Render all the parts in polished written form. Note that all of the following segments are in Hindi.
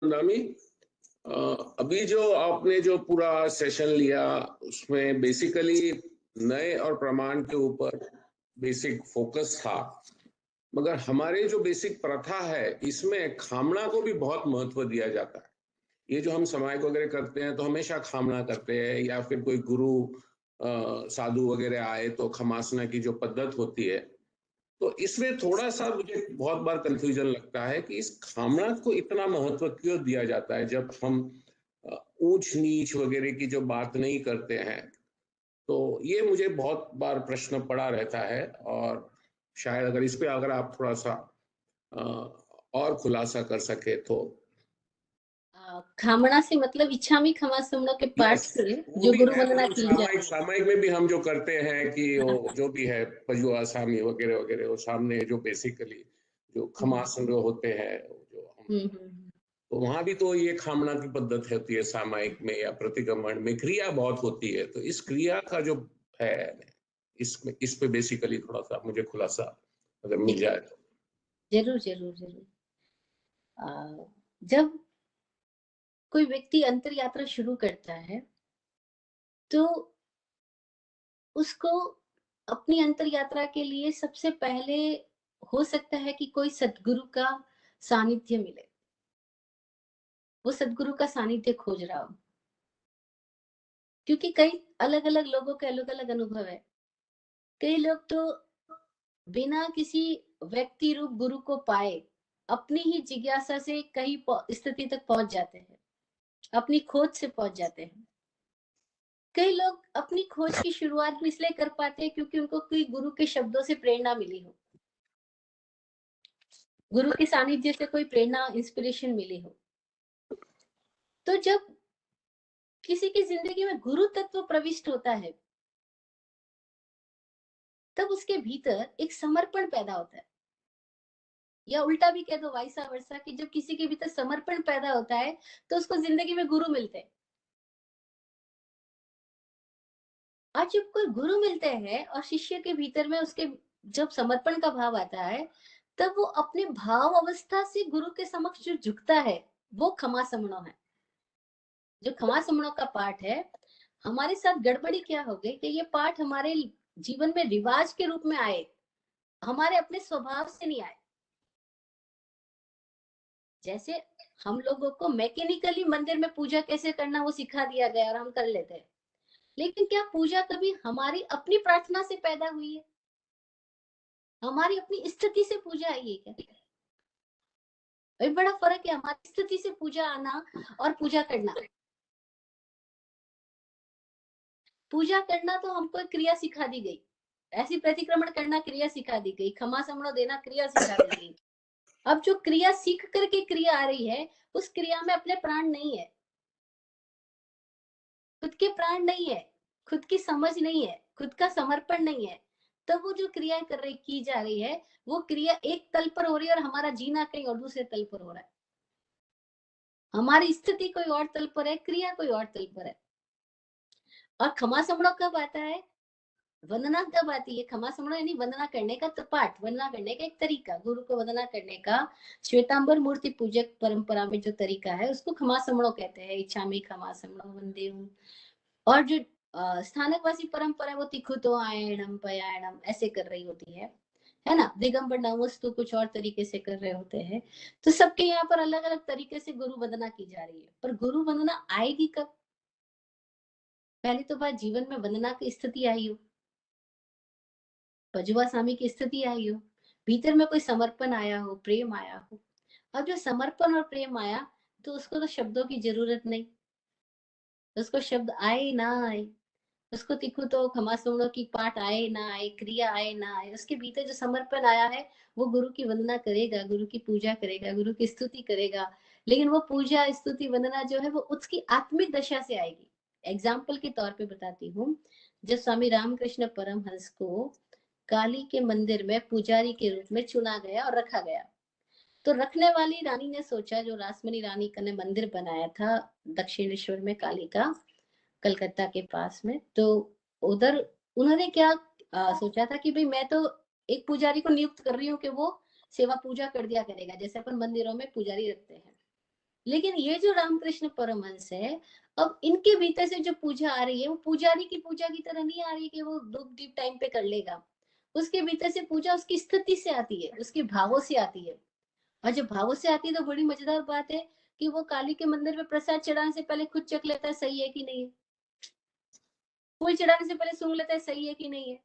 नामी, अभी जो आपने जो पूरा सेशन लिया उसमें बेसिकली नए और प्रमाण के ऊपर बेसिक फोकस था, मगर हमारे जो बेसिक प्रथा है इसमें खामणा को भी बहुत महत्व दिया जाता है। ये जो हम समाज वगैरह करते हैं तो हमेशा खामणा करते हैं, या फिर कोई गुरु साधु वगैरह आए तो खमासना की जो पद्धत होती है, तो इसमें थोड़ा-सा मुझे बहुत बार कन्फ्यूज़न लगता है कि इस खामणा को इतना महत्व क्यों दिया जाता है, जब हम ऊंच-नीच वगैरह की जो बात नहीं करते हैं। तो ये मुझे बहुत बार प्रश्न पड़ा रहता है, और शायद अगर इस पे अगर आप थोड़ा-सा अ, और खुलासा कर सकें तो। खामणा से मतलब इच्छामी खमा समणों के पाठ यस, से वो जो भी गुरु है, वंदना मतलब की सामायिक जाती है। सामायिक में भी हम जो करते हैं कि हाँ, वो जो भी है पजुआ सामी वगैरह वगैरह, वो सामने जो बेसिकली जो हम्म, खमासन जो होते हैं, जो हम, हम्म। तो वहां भी तो ये खामणा की पद्धत होती है सामायिक में, या प्रतिक्रमण में क्रिया बहुत होती है, तो इस क्रिया का जो है, इसमें इस पे बेसिकली थोड़ा सा मुझे खुलासा अगर मिल ठीक है, जाए तो। जरूर जरूर जरूर। जब कोई व्यक्ति अंतर यात्रा शुरू करता है तो उसको अपनी अंतर यात्रा के लिए सबसे पहले हो सकता है कि कोई सद्गुरु का सानिध्य मिले, वो सद्गुरु का सानिध्य खोज रहा हो, क्योंकि कई अलग अलग लोगों के अलग अलग अनुभव है। कई लोग तो बिना किसी व्यक्ति रूप गुरु को पाए अपनी ही जिज्ञासा से कई स्थिति तक पहुंच जाते हैं, अपनी खोज से पहुंच जाते हैं। कई लोग अपनी खोज की शुरुआत भी इसलिए कर पाते हैं क्योंकि उनको कोई गुरु के शब्दों से प्रेरणा मिली हो, गुरु के सानिध्य से कोई प्रेरणा इंस्पिरेशन मिली हो। तो जब किसी की जिंदगी में गुरु तत्व प्रविष्ट होता है तब उसके भीतर एक समर्पण पैदा होता है, या उल्टा भी कह दो वाइसा वर्सा, कि जब किसी के भीतर समर्पण पैदा होता है तो उसको जिंदगी में गुरु मिलते हैं। और जब कोई गुरु मिलते हैं और शिष्य के भीतर में उसके जब समर्पण का भाव आता है तब वो अपने भाव अवस्था से गुरु के समक्ष जो झुकता है वो खमा समणो है। जो खमा समणो का पाठ है, हमारे साथ गड़बड़ी क्या हो गई कि ये पाठ हमारे जीवन में रिवाज के रूप में आए, हमारे अपने स्वभाव से नहीं आए। जैसे हम लोगों को मैकेनिकली मंदिर में पूजा कैसे करना वो सिखा दिया गया और हम कर लेते हैं, लेकिन क्या पूजा कभी हमारी अपनी प्रार्थना से पैदा हुई है, हमारी अपनी स्थिति से पूजा आई है क्या? भाई बड़ा फर्क है हमारी स्थिति से पूजा आना और पूजा करना। पूजा करना तो हमको एक क्रिया सिखा दी गई, ऐसी प्रतिक्रमण करना क्रिया सिखा दी गई, खमा समणो देना क्रिया सिखा दी गई। अब जो क्रिया सीख करके क्रिया आ रही है उस क्रिया में अपने प्राण नहीं है, खुद के प्राण नहीं है, खुद की समझ नहीं है, खुद का समर्पण नहीं है। तब वो जो क्रिया कर रही की जा रही है वो क्रिया एक तल पर हो रही है और हमारा जीना कहीं और दूसरे तल पर हो रहा है। हमारी स्थिति कोई और तल पर है, क्रिया कोई और तल पर है। और खमा समणो कब आता है, वंदना कब आती है? खमा समणो यानी वंदना करने का पाठ, वंदना करने का एक तरीका, गुरु को वंदना करने का श्वेतांबर मूर्ति पूजक परंपरा में जो तरीका है उसको खमा समणो कहते हैं। इच्छामी खमा समणो वंदे हूँ। और जो स्थानकवासी परंपरा है वो तिखुतो आयणम पयायणम ऐसे कर रही होती है ना। दिगंबर नमस्तु कुछ और तरीके से कर रहे होते हैं। तो सबके यहाँ पर अलग अलग तरीके से गुरु वंदना की जा रही है, पर गुरु वंदना आएगी कब? पहली तो बात, जीवन में वंदना की स्थिति आई हो, पजुआ स्वामी की स्थिति आई हो, भीतर में कोई समर्पण आया हो, प्रेम आया हो। अब जो समर्पण और प्रेम आया तो उसको तो शब्दों की जरूरत नहीं, उसको शब्द आए ना आए, उसको तिखु तो खमा सुमणो की पाठ आए ना आए, क्रिया आए ना आए, उसके भीतर जो समर्पण आया है वो गुरु की वंदना करेगा, गुरु की पूजा करेगा, गुरु की स्तुति करेगा। लेकिन वो पूजा स्तुति वंदना जो है वो उसकी आत्मिक दशा से आएगी। एग्जाम्पल के तौर पे बताती हूँ, जब स्वामी रामकृष्ण परमहंस को काली के मंदिर में पुजारी के रूप में चुना गया और रखा गया, तो रखने वाली रानी ने सोचा, जो रासमणी रानी का ने मंदिर बनाया था दक्षिणेश्वर में काली का, कलकत्ता के पास में, तो उधर उन्होंने क्या सोचा था कि भाई मैं तो एक पुजारी को नियुक्त कर रही हूँ कि वो सेवा पूजा कर दिया करेगा, जैसे अपन मंदिरों में पुजारी रखते हैं। लेकिन ये जो रामकृष्ण परमहंस है, अब इनके भीतर से जो पूजा आ रही है, वो पुजारी की पूजा की तरह नहीं आ रही कि वो धूप दीप टाइम पे कर लेगा। उसके भीतर से पूजा उसकी स्थिति से आती है, उसके भावों से आती है। और जब भावों से आती है तो बड़ी मजेदार बात है कि वो काली के मंदिर में प्रसाद चढ़ाने से पहले खुद चख लेता है सही है कि नहीं है। फूल चढ़ाने से पहले सूंघ लेता है सही है कि नहीं है।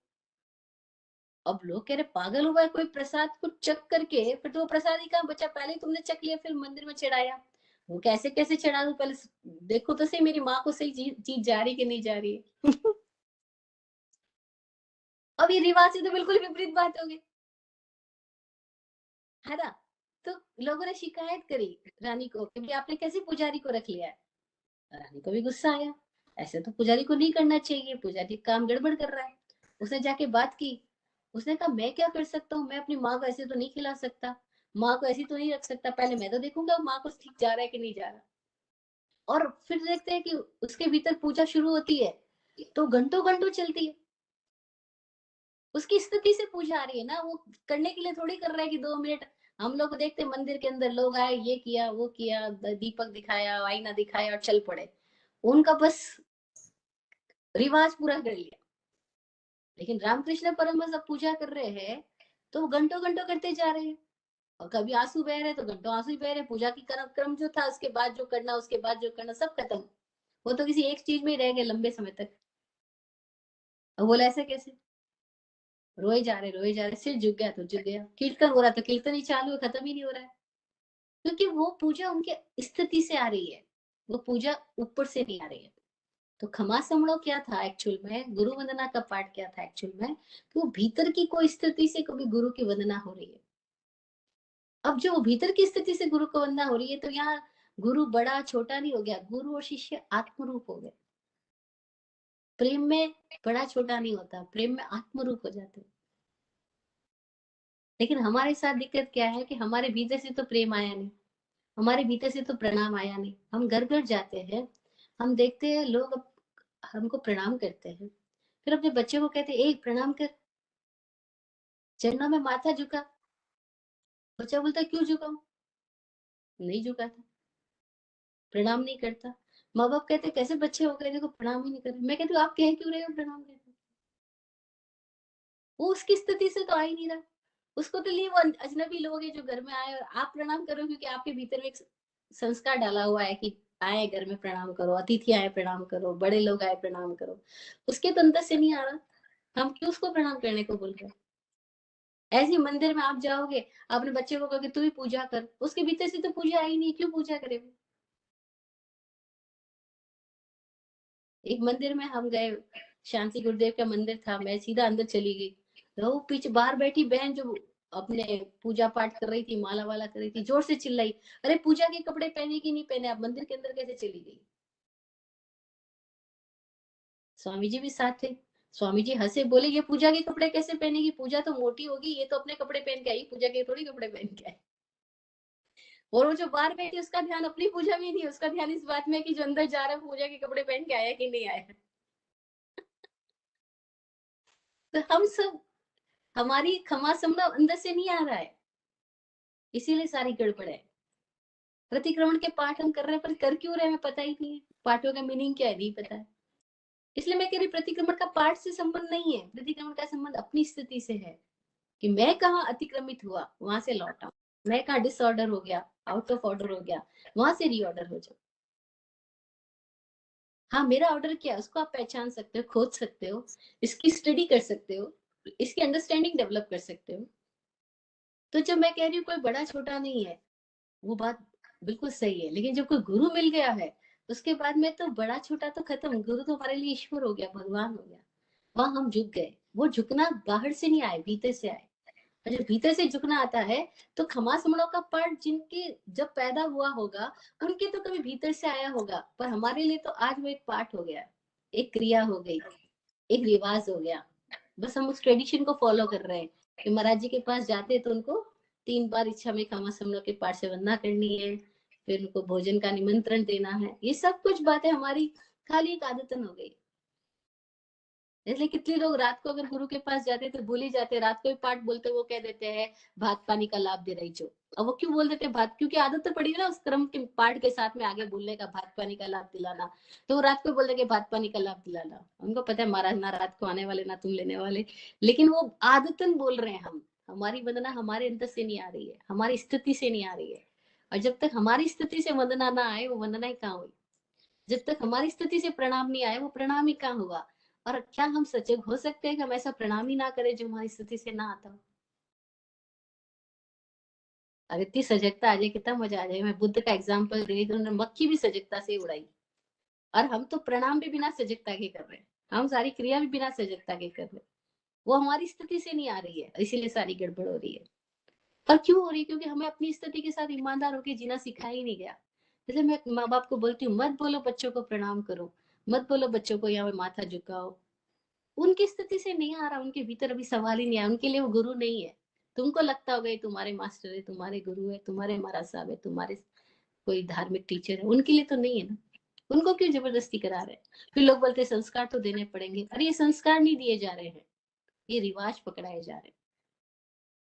अब लोग कह रहे पागल हुआ है कोई प्रसाद को चख करके, फिर तो वो प्रसाद ही कहाँ बचा, पहले ही तुमने चख लिया फिर मंदिर में चढ़ाया। वो कैसे कैसे चढ़ा दूं, पहले देखो तो सही मेरी माँ को सही चीज जा रही कि नहीं जा रही है। अब ये रिवाज से तो बिल्कुल विपरीत बात हो गई, है ना। तो लोगों ने शिकायत करी रानी को कि भाई आपने कैसे पुजारी को रख लिया है। रानी को भी गुस्सा आया, ऐसे तो पुजारी को नहीं करना चाहिए, पुजारी काम गड़बड़ कर रहा है। उसने जाके बात की, उसने कहा मैं क्या कर सकता हूँ, मैं अपनी माँ को ऐसे तो नहीं खिला सकता, माँ को ऐसी तो नहीं रख सकता, पहले मैं तो देखूंगा माँ को ठीक जा रहा है कि नहीं जा रहा। और फिर देखते हैं कि उसके भीतर पूजा शुरू होती है तो घंटों घंटों चलती है। उसकी स्थिति से पूजा आ रही है ना, वो करने के लिए थोड़ी कर रहा है कि 2 मिनट। हम लोग देखते मंदिर के अंदर लोग आए, ये किया वो किया, दीपक दिखाया, आईना दिखाया और चल पड़े। उनका बस रिवाज पूरा कर लिया। लेकिन रामकृष्ण परमहंस अब पूजा कर रहे हैं तो वो घंटों घंटों करते जा रहे हैं। और कभी आंसू बह रहे तो घंटों आंसू ही बह रहे, पूजा की क्रम जो था उसके बाद जो करना, उसके बाद जो करना सब खत्म। वो तो किसी एक चीज में ही रह गए लंबे समय तक। अब बोला ऐसे कैसे, रोए जा रहे, सिर झुक गया तो झुक गया, कीर्तन हो रहा तो कीर्तन ही चालू है, खत्म ही नहीं हो रहा है। क्योंकि वो पूजा उनके स्थिति से आ रही है, वो पूजा ऊपर से नहीं आ रही है। तो खमा समड़ो क्या था एक्चुअल में, गुरु वंदना का पाठ क्या था एक्चुअल में, कि वो भीतर की कोई स्थिति से कभी गुरु की वंदना हो रही है। अब जो भीतर की स्थिति से गुरु को वंदना हो रही है तो यहाँ गुरु बड़ा छोटा नहीं हो गया, गुरु और शिष्य आत्मरूप हो गए। प्रेम में बड़ा छोटा नहीं होता, प्रेम में आत्मरूप हो जाते हैं। लेकिन हमारे साथ दिक्कत क्या है कि हमारे भीतर से तो प्रेम आया नहीं, हमारे भीतर से तो प्रणाम आया नहीं। हम घर घर जाते हैं, हम देखते हैं लोग हमको प्रणाम करते हैं, फिर अपने बच्चे को कहते हैं एक प्रणाम कर, चरणों में माथा झुका। बच्चा बोलता है क्यों झुकाऊं, नहीं झुका था, प्रणाम नहीं करता। माँ बाप कहते कैसे बच्चे हो गए देखो प्रणाम ही नहीं कर रहे। मैं कहती हूँ आप कह क्यों रहे हो प्रणाम करते, वो उसकी स्थिति से तो आ ही नहीं रहा। उसको तो लिए वो अजनबी लोग हैं जो घर में आए और आप प्रणाम करो, क्योंकि आपके भीतर में एक संस्कार डाला हुआ है कि आए घर में प्रणाम करो, अतिथि आए प्रणाम करो, बड़े लोग आए प्रणाम करो। उसके तो अंदर से नहीं आ रहा, हम क्यों उसको प्रणाम करने को बोल रहे हैं। ऐसे मंदिर में आप जाओगे, अपने बच्चे को कहोगे तू भी पूजा कर, उसके भीतर से तो पूजा आई नहीं, क्यों पूजा करे। एक मंदिर में हम गए, शांति गुरुदेव का मंदिर था, मैं सीधा अंदर चली गई, तो वो पीछे बाहर बैठी बहन जो अपने पूजा पाठ कर रही थी, माला वाला कर रही थी, जोर से चिल्लाई, अरे पूजा के कपड़े पहने कि नहीं पहने, आप मंदिर के अंदर कैसे चली गई। स्वामी जी भी साथ थे, स्वामी जी हंसे, बोले ये पूजा के कपड़े कैसे पहनेगी, पूजा तो मोटी होगी, ये तो अपने कपड़े पहन के आई, पूजा के थोड़ी कपड़े पहन के आई। और वो जो बाहर बैठी उसका ध्यान अपनी पूजा में नहीं, उसका ध्यान इस बात में कि जो अंदर जा रहा है पूजा के कपड़े पहन के आया कि नहीं आया। तो हम सब, हमारी क्षमा संभव अंदर से नहीं आ रहा है, इसीलिए सारी गड़बड़ है। प्रतिक्रमण के पाठ हम कर रहे हैं पर कर क्यों रहे हैं पता ही नहीं है, पाठों का मीनिंग क्या है नहीं पता है। इसलिए मैं कह रही प्रतिक्रमण का पाठ से संबंध नहीं है, प्रतिक्रमण का संबंध अपनी स्थिति से है कि मैं कहाँ अतिक्रमित हुआ वहां से लौटा, मैं कहाँ डिसऑर्डर हो गया, आउट ऑफ ऑर्डर हो गया, वहां से रीऑर्डर हो जाओ। हाँ मेरा ऑर्डर क्या है उसको आप पहचान सकते हो, खोज सकते हो, इसकी स्टडी कर सकते हो, इसकी अंडरस्टैंडिंग डेवलप कर सकते हो। तो जब मैं कह रही हूँ कोई बड़ा छोटा नहीं है, वो बात बिल्कुल सही है, लेकिन जब कोई गुरु मिल गया है उसके बाद में तो बड़ा छोटा तो खत्म, गुरु तो हमारे लिए ईश्वर हो गया, भगवान हो गया। वहां हम झुक गए, वो झुकना बाहर से नहीं आए, भीतर से आए। और जब भीतर से झुकना आता है तो खमा समणों का पाठ जिनके जब पैदा हुआ होगा उनके तो कभी भीतर से आया होगा, पर हमारे लिए तो आज वो एक पाठ हो गया, एक क्रिया हो गई, एक रिवाज हो गया। बस हम उस ट्रेडिशन को फॉलो कर रहे हैं कि महाराज जी के पास जाते तो उनको 3 बार इच्छा में खमा समनों के पाठ से वंदना करनी है, फिर उनको भोजन का निमंत्रण देना है, ये सब कुछ बातें हमारी खाली एक आदतन हो गई। इसलिए कितने लोग रात को अगर गुरु के पास जाते तो भूल ही जाते, रात को ही पाठ बोलते, वो कह देते हैं भात पानी का लाभ दे रही जो। अब वो क्यों बोल देते हैं भात, क्योंकि आदत तो पड़ी है ना उस क्रम के पाठ के साथ में आगे बोलने का, भात पानी का लाभ दिलाना। तो वो रात को बोल देंगे भात पानी का लाभ दिलाना, उनको पता है महाराज ना रात को आने वाले ना तुम लेने वाले, लेकिन वो आदतन बोल रहे हैं हम। हमारी वंदना हमारे अंदर से नहीं आ रही है, हमारी स्थिति से नहीं आ रही है। और जब तक हमारी स्थिति से वंदना ना आए, वो वंदना ही कहाँ हुई। जब तक हमारी स्थिति से प्रणाम नहीं आए, वो प्रणाम ही कहाँ हुआ। और क्या हम सजग हो सकते हैं कि हम ऐसा प्रणाम ही ना करें जो हमारी स्थिति से ना आता हो। अगर इतनी सजगता आ जाए कितना मजा आ जाए। मैं बुद्ध का एग्जाम्पल दे रही थी, उन्होंने मक्खी भी सजगता से उड़ाई, और हम तो प्रणाम भी बिना सजगता के कर रहे हैं, हम सारी क्रिया भी बिना सजगता के कर रहे हैं। वो हमारी स्थिति से नहीं आ रही है, इसीलिए सारी गड़बड़ हो रही है। और क्यों हो रही है? क्योंकि हमें अपनी स्थिति के साथ ईमानदार होकर जीना सिखाया ही नहीं गया। जैसे मैं माँ बाप को बोलती हूँ मत बोलो बच्चों को प्रणाम करो, मत बोलो बच्चों को यहाँ पे माथा झुकाओ, उनकी स्थिति से नहीं आ रहा, उनके भीतर अभी सवाल ही नहीं आया, उनके लिए वो गुरु नहीं है। तुमको लगता होगा ये तुम्हारे मास्टर है, तुम्हारे गुरु है, तुम्हारे महाराज साहब है, तुम्हारे कोई धार्मिक टीचर है, उनके लिए तो नहीं है ना। उनको क्यों जबरदस्ती करा रहे हैं? फिर लोग बोलते हैं संस्कार तो देने पड़ेंगे। अरे ये संस्कार नहीं दिए जा रहे हैं, ये रिवाज पकड़ाए जा रहे हैं।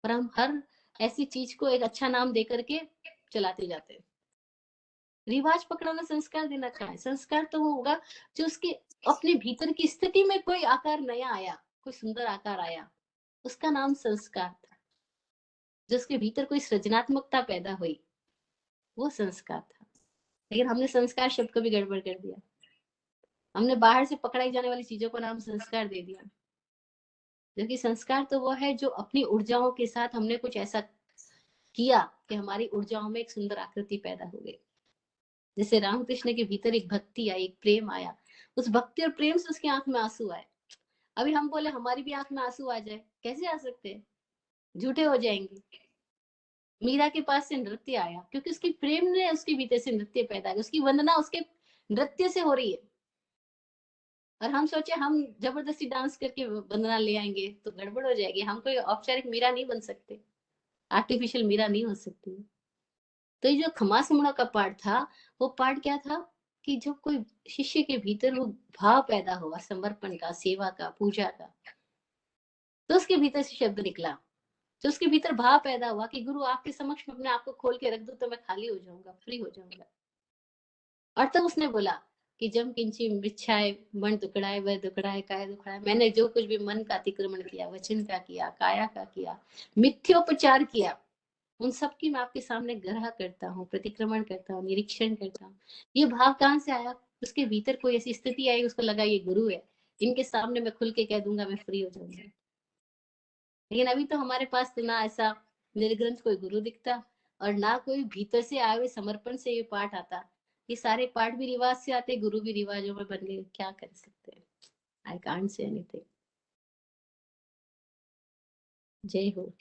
और हम हर ऐसी चीज को एक अच्छा नाम दे करके चलाते जाते हैं। रिवाज पकड़ाना संस्कार देना कहाँ है? संस्कार तो वो होगा जो उसके अपने भीतर की स्थिति में कोई आकार नया आया, कोई सुंदर आकार आया, उसका नाम संस्कार था। जिसके भीतर कोई सृजनात्मकता पैदा हुई, वो संस्कार था। लेकिन हमने संस्कार शब्द को भी गड़बड़ कर दिया। हमने बाहर से पकड़ाई जाने वाली चीजों को नाम संस्कार दे दिया, जबकि संस्कार तो वो है जो अपनी ऊर्जाओं के साथ हमने कुछ ऐसा किया कि हमारी ऊर्जाओं में एक सुंदर आकृति पैदा हो गई। जैसे रामकृष्ण के भीतर एक भक्ति आई, एक प्रेम आया, उस भक्ति और प्रेम से उसकी आंख में आंसू आए। अभी हम बोले हमारी भी आंख में आंसू आ जाए, कैसे आ सकते हैं? झूठे हो जाएंगे। मीरा के पास से नृत्य आया क्योंकि उसकी प्रेम ने उसके भीतर से नृत्य पैदा किया, उसकी वंदना उसके नृत्य से हो रही है। और हम सोचे हम जबरदस्ती डांस करके वंदना ले आएंगे तो गड़बड़ हो जाएगी, हम कोई औपचारिक मीरा नहीं बन सकते, आर्टिफिशियल मीरा नहीं हो सकती। तो ये जो खमा समणा का पाठ था, वो पाठ क्या था कि जब कोई शिष्य के भीतर वो भाव पैदा हुआ समर्पण का, सेवा का, पूजा का, तो उसके भीतर से शब्द निकला। तो उसके भीतर भाव पैदा हुआ कि गुरु आपके समक्ष में अपने आप को खोल के रख दो तो मैं खाली हो जाऊंगा, फ्री हो जाऊंगा। और तब उसने बोला कि जम किंची मृच्छाए मन दुखड़ाए वह दुखड़ाए काय दुखड़ाए, मैंने जो कुछ भी मन का अतिक्रमण किया, वचन का किया, काया का किया, मिथ्योपचार किया, उन सब की मैं आपके सामने ग्रह करता हूँ, प्रतिक्रमण करता हूँ, निरीक्षण करता हूँ। ये भाव कहाँ से आया? उसके भीतर कोई ऐसी स्थिति आई, उसको लगा ये गुरु है, इनके सामने मैं खुल के कह दूंगा, मैं फ्री हो जाऊंगा। लेकिन अभी तो हमारे पास तो ना ऐसा निर्ग्रंथ कोई गुरु दिखता, और ना कोई भीतर से आए हुए समर्पण से ये पाठ आता। ये सारे पाठ भी रिवाज से आते, गुरु भी रिवाजों में बन गए, क्या कर सकते हैं। I can't say anything. जय हो।